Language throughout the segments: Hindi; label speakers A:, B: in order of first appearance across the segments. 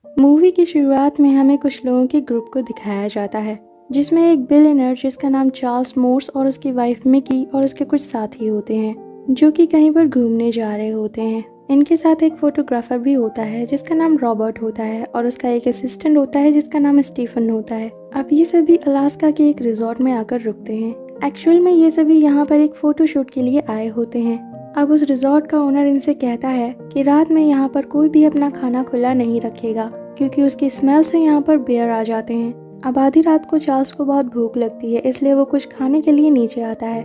A: मूवी की शुरुआत में हमें कुछ लोगों के ग्रुप को दिखाया जाता है, जिसमें एक बिलियनर जिसका नाम चार्ल्स मोर्स और उसकी वाइफ मिकी और उसके कुछ साथी होते हैं, जो कि कहीं पर घूमने जा रहे होते हैं। इनके साथ एक फोटोग्राफर भी होता है जिसका नाम रॉबर्ट होता है और उसका एक असिस्टेंट होता है जिसका नाम स्टीफन होता है। अब ये सभी अलास्का के एक रिजॉर्ट में आकर रुकते हैं। एक्चुअल में ये सभी यहाँ पर एक फोटोशूट के लिए आए होते हैं। अब उस रिजॉर्ट का ओनर इनसे कहता है कि रात में यहाँ पर कोई भी अपना खाना खुला नहीं रखेगा, क्योंकि उसकी स्मेल से यहाँ पर बेयर आ जाते हैं। अब आधी रात को चार्ल्स को बहुत भूख लगती है, इसलिए वो कुछ खाने के लिए नीचे आता है।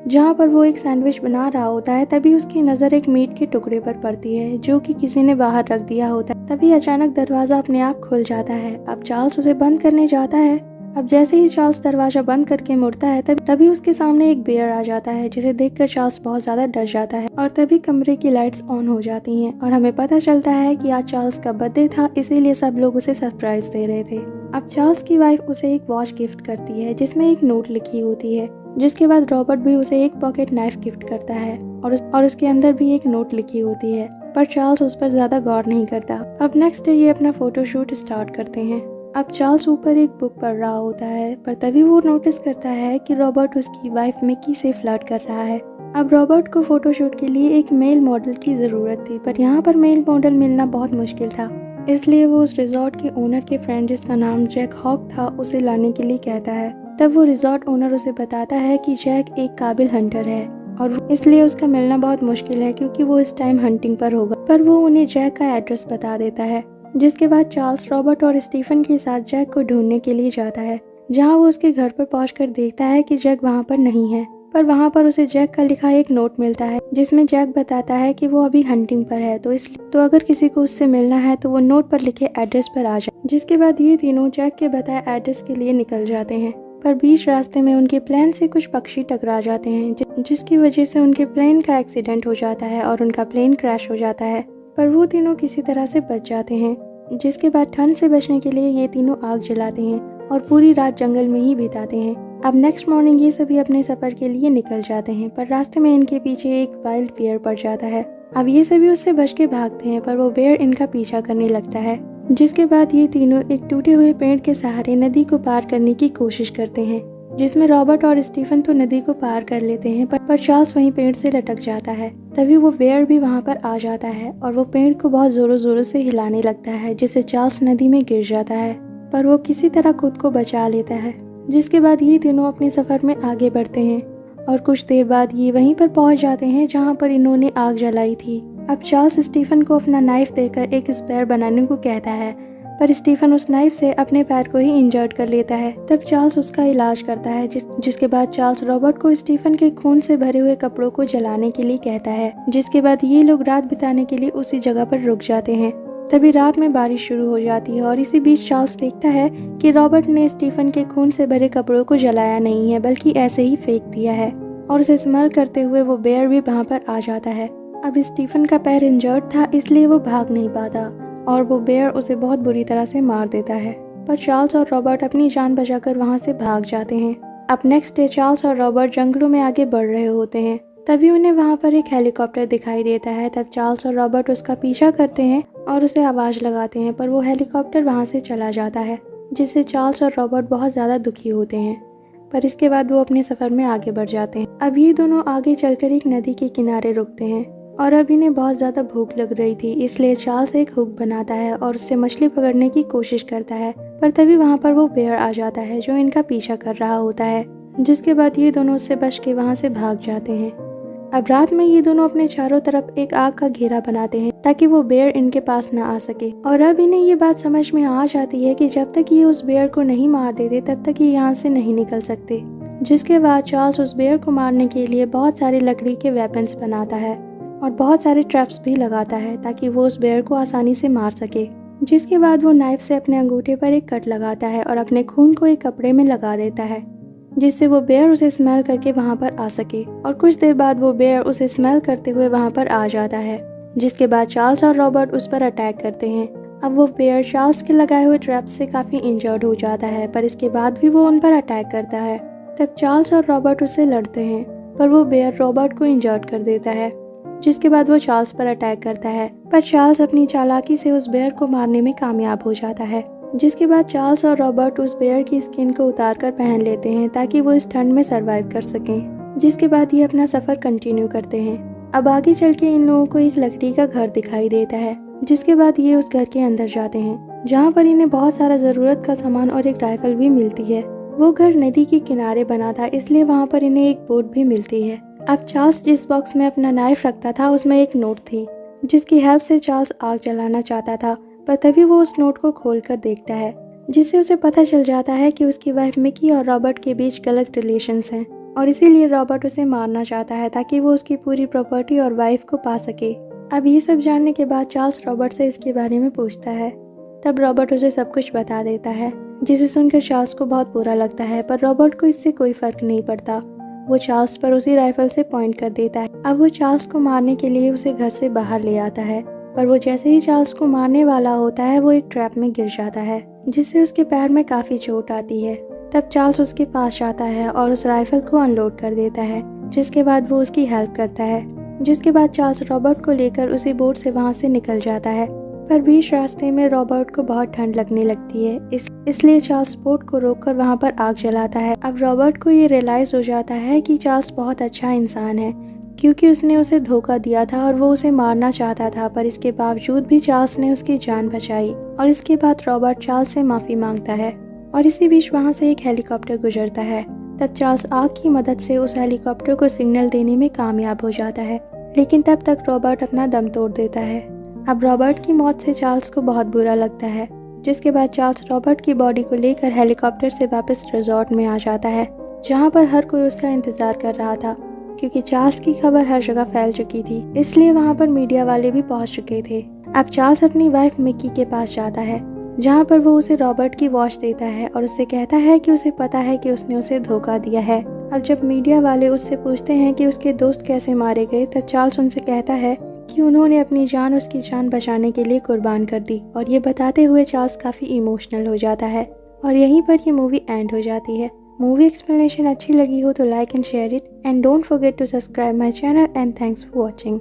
A: जहाँ पर वो एक सैंडविच बना रहा होता है, तभी उसकी नज़र एक मीट के टुकड़े पर पड़ती है जो कि किसी ने बाहर रख दिया होता है। तभी अचानक दरवाज़ा अपने आप खुल जाता है। अब चार्ल्स उसे बंद करने जाता है। अब जैसे ही चार्ल्स दरवाज़ा बंद करके मुड़ता है, तभी उसके सामने एक बेयर आ जाता है, जिसे देखकर चार्ल्स बहुत ज़्यादा डर जाता है। और तभी कमरे की लाइट्स ऑन हो जाती हैं और हमें पता चलता है कि आज चार्ल्स का बर्थडे था, इसीलिए सब लोग उसे सरप्राइज दे रहे थे। अब चार्ल्स की वाइफ उसे एक वॉच गिफ्ट करती है जिसमें एक नोट लिखी होती है, जिसके बाद रॉबर्ट भी उसे एक पॉकेट नाइफ गिफ्ट करता है और उसके अंदर भी एक नोट लिखी होती है, पर चार्ल्स उस पर ज़्यादा गौर नहीं करता। अब नेक्स्ट डे ये अपना फोटोशूट स्टार्ट करते हैं। अब चार्ल्स ऊपर एक बुक पढ़ रहा होता है, पर तभी वो नोटिस करता है कि रॉबर्ट उसकी वाइफ मिकी से फ्लर्ट कर रहा है। अब रॉबर्ट को फोटोशूट के लिए एक मेल मॉडल की ज़रूरत थी, पर यहाँ पर मेल मॉडल मिलना बहुत मुश्किल था, इसलिए वो उस रिजॉर्ट के ओनर के फ्रेंड जिसका नाम जैक हॉक था उसे लाने के लिए कहता है। तब वो रिजॉर्ट ओनर उसे बताता है कि जैक एक काबिल हंटर है और इसलिए उसका मिलना बहुत मुश्किल है, क्योंकि वो इस टाइम हंटिंग पर होगा। पर वो उन्हें जैक का एड्रेस बता देता है, जिसके बाद चार्ल्स रॉबर्ट और स्टीफन के साथ जैक को ढूंढने के लिए जाता है, जहां वो उसके घर पर पहुंचकर देखता है कि जैक वहां पर नहीं है। पर वहां पर उसे जैक का लिखा एक नोट मिलता है, जिसमें जैक बताता है कि वो अभी हंटिंग पर है, तो अगर किसी को उससे मिलना है तो वो नोट पर लिखे एड्रेस पर आ जाए। जिसके बाद ये तीनों जैक के बताए एड्रेस के लिए निकल जाते हैं, पर बीच रास्ते में उनके प्लेन से कुछ पक्षी टकरा जाते हैं, जिसकी वजह से उनके प्लेन का एक्सीडेंट हो जाता है और उनका प्लेन क्रैश हो जाता है। पर वो तीनों किसी तरह से बच जाते हैं। जिसके बाद ठंड से बचने के लिए ये तीनों आग जलाते हैं और पूरी रात जंगल में ही बिताते हैं। अब नेक्स्ट मॉर्निंग ये सभी अपने सफ़र के लिए निकल जाते हैं, पर रास्ते में इनके पीछे एक वाइल्ड बेयर पड़ जाता है। अब ये सभी उससे बच के भागते हैं, पर वो बेयर इनका पीछा करने लगता है। जिसके बाद ये तीनों एक टूटे हुए पेड़ के सहारे नदी को पार करने की कोशिश करते हैं, जिसमें रॉबर्ट और स्टीफन तो नदी को पार कर लेते हैं, पर चार्ल्स वहीं पेड़ से लटक जाता है। तभी वो बेयर भी वहां पर आ जाता है और वो पेड़ को बहुत जोरों जोरों से हिलाने लगता है, जिससे चार्ल्स नदी में गिर जाता है, पर वो किसी तरह खुद को बचा लेता है। जिसके बाद ये तीनों अपने सफर में आगे बढ़ते हैं और कुछ देर बाद ये वहीं पर पहुंच जाते हैं जहां पर इन्होंने आग जलाई थी। अब चार्ल्स स्टीफन को अपना नाइफ देकर एक स्पेयर बनाने को कहता है, पर स्टीफन उस नाइफ से अपने पैर को ही इंजर्ड कर लेता है। तब चार्ल्स उसका इलाज करता है, जिसके बाद चार्ल्स रॉबर्ट को स्टीफन के खून से भरे हुए कपड़ों को जलाने के लिए कहता है। जिसके बाद ये लोग रात बिताने के लिए उसी जगह पर रुक जाते हैं। तभी रात में बारिश शुरू हो जाती है और इसी बीच चार्ल्स देखता है कि रॉबर्ट ने स्टीफन के खून से भरे कपड़ों को जलाया नहीं है, बल्कि ऐसे ही फेंक दिया है, और उसे स्मेल करते हुए वो बेयर भी वहाँ पर आ जाता है। अब स्टीफन का पैर इंजर्ड था, इसलिए वो भाग नहीं पाता और वो बेयर उसे बहुत बुरी तरह से मार देता है। पर चार्ल्स और रॉबर्ट अपनी जान बचाकर वहाँ से भाग जाते हैं। अब नेक्स्ट डे चार्ल्स और रॉबर्ट जंगलों में आगे बढ़ रहे होते हैं, तभी उन्हें वहाँ पर एक हेलीकॉप्टर दिखाई देता है। तब चार्ल्स और रॉबर्ट उसका पीछा करते हैं और उसे आवाज़ लगाते हैं, पर वो हेलीकॉप्टर वहाँ से चला जाता है, जिससे चार्ल्स और रॉबर्ट बहुत ज़्यादा दुखी होते हैं। पर इसके बाद वो अपने सफ़र में आगे बढ़ जाते हैं। अब ये दोनों आगे चलकर एक नदी के किनारे रुकते हैं और अब इन्हें बहुत ज़्यादा भूख लग रही थी, इसलिए चार्ल्स एक हुक बनाता है और उससे मछली पकड़ने की कोशिश करता है। पर तभी वहाँ पर वो बेयर आ जाता है जो इनका पीछा कर रहा होता है। जिसके बाद ये दोनों उससे बच के वहाँ से भाग जाते हैं। अब रात में ये दोनों अपने चारों तरफ एक आग का घेरा बनाते हैं ताकि वो बेयर इनके पास ना आ सके। और अब इन्हें ये बात समझ में आ जाती है कि जब तक ये उस बेयर को नहीं मार देते तब तक ये यहाँ से नहीं निकल सकते। जिसके बाद चार्ल्स उस बेयर को मारने के लिए बहुत सारे लकड़ी के वेपन्स बनाता है और बहुत सारे ट्रैप्स भी लगाता है ताकि वो उस बेयर को आसानी से मार सके। जिसके बाद वो नाइफ से अपने अंगूठे पर एक कट लगाता है और अपने खून को एक कपड़े में लगा देता है, जिससे वो बेयर उसे स्मेल करके वहाँ पर आ सके। और कुछ देर बाद वो बेयर उसे स्मेल करते हुए वहाँ पर आ जाता है। जिसके बाद चार्ल्स और रॉबर्ट उस पर अटैक करते हैं। अब वो बेयर चार्ल्स के लगाए हुए ट्रैप से काफ़ी इंजर्ड हो जाता है, पर इसके बाद भी वो उन पर अटैक करता है। तब चार्ल्स और रॉबर्ट उससे लड़ते हैं, पर वो बेयर रॉबर्ट को इंजर्ड कर देता है। जिसके बाद वो चार्ल्स पर अटैक करता है, पर चार्ल्स अपनी चालाकी से उस बेयर को मारने में कामयाब हो जाता है। जिसके बाद चार्ल्स और रॉबर्ट उस बेयर की स्किन को उतार कर पहन लेते हैं ताकि वो इस ठंड में सरवाइव कर सकें। जिसके बाद ये अपना सफ़र कंटिन्यू करते हैं। अब आगे चल के इन लोगों को एक लकड़ी का घर दिखाई देता है, जिसके बाद ये उस घर के अंदर जाते हैं, जहाँ पर इन्हें बहुत सारा ज़रूरत का सामान और एक राइफल भी मिलती है। वो घर नदी के किनारे बना था, इसलिए वहाँ पर इन्हें एक बोट भी मिलती है। अब चार्ल्स जिस बॉक्स में अपना नाइफ रखता था उसमें एक नोट थी, जिसकी हेल्प से चार्ल्स आग जलाना चाहता था, पर तभी वो उस नोट को खोलकर देखता है, जिससे उसे पता चल जाता है कि उसकी वाइफ मिकी और रॉबर्ट के बीच गलत रिलेशंस हैं और इसीलिए रॉबर्ट उसे मारना चाहता है ताकि वो उसकी पूरी प्रॉपर्टी और वाइफ को पा सके। अब ये सब जानने के बाद चार्ल्स रॉबर्ट से इसके बारे में पूछता है। तब रॉबर्ट उसे सब कुछ बता देता है, जिसे सुनकर चार्ल्स को बहुत बुरा लगता है, पर रॉबर्ट को इससे कोई फर्क नहीं पड़ता। वो चार्ल्स पर उसी राइफल से पॉइंट कर देता है। अब वो चार्ल्स को मारने के लिए उसे घर से बाहर ले आता है, पर वो जैसे ही चार्ल्स को मारने वाला होता है वो एक ट्रैप में गिर जाता है, जिससे उसके पैर में काफ़ी चोट आती है। तब चार्ल्स उसके पास जाता है और उस राइफल को अनलोड कर देता है, जिसके बाद वो उसकी हेल्प करता है। जिसके बाद चार्ल्स रॉबर्ट को लेकर उसी बोट से वहाँ से निकल जाता है, पर बीच रास्ते में रॉबर्ट को बहुत ठंड लगने लगती है, इसलिए चार्ल्स बोट को रोककर वहाँ पर आग जलाता है। अब रॉबर्ट को ये रियलाइज़ हो जाता है कि चार्ल्स बहुत अच्छा इंसान है, क्योंकि उसने उसे धोखा दिया था और वो उसे मारना चाहता था, पर इसके बावजूद भी चार्ल्स ने उसकी जान बचाई। और इसके बाद रॉबर्ट चार्ल्स से माफ़ी मांगता है और इसी बीच वहाँ से एक हेलीकॉप्टर गुजरता है। तब चार्ल्स आग की मदद से उस हेलीकॉप्टर को सिग्नल देने में कामयाब हो जाता है, लेकिन तब तक रॉबर्ट अपना दम तोड़ देता है। अब रॉबर्ट की मौत से चार्ल्स को बहुत बुरा लगता है, जिसके बाद चार्ल्स रॉबर्ट की बॉडी को लेकर हेलीकॉप्टर से वापस रिजॉर्ट में आ जाता है, जहाँ पर हर कोई उसका इंतज़ार कर रहा था, क्योंकि चार्ल्स की खबर हर जगह फैल चुकी थी, इसलिए वहाँ पर मीडिया वाले भी पहुँच चुके थे। अब चार्ल्स अपनी वाइफ मिकी के पास जाता है, जहाँ पर वो उसे रॉबर्ट की वॉच देता है और उससे कहता है कि उसे पता है कि उसने उसे धोखा दिया है। अब जब मीडिया वाले उससे पूछते हैं कि उसके दोस्त कैसे मारे गए, तब चार्ल्स उनसे कहता है कि उन्होंने अपनी जान उसकी जान बचाने के लिए कुर्बान कर दी, और ये बताते हुए चार्ल्स काफ़ी इमोशनल हो जाता है और यहीं पर ये मूवी एंड हो जाती है। मूवी एक्सप्लेनेशन अच्छी लगी हो तो like and share it and don't forget to subscribe my channel and thanks for watching.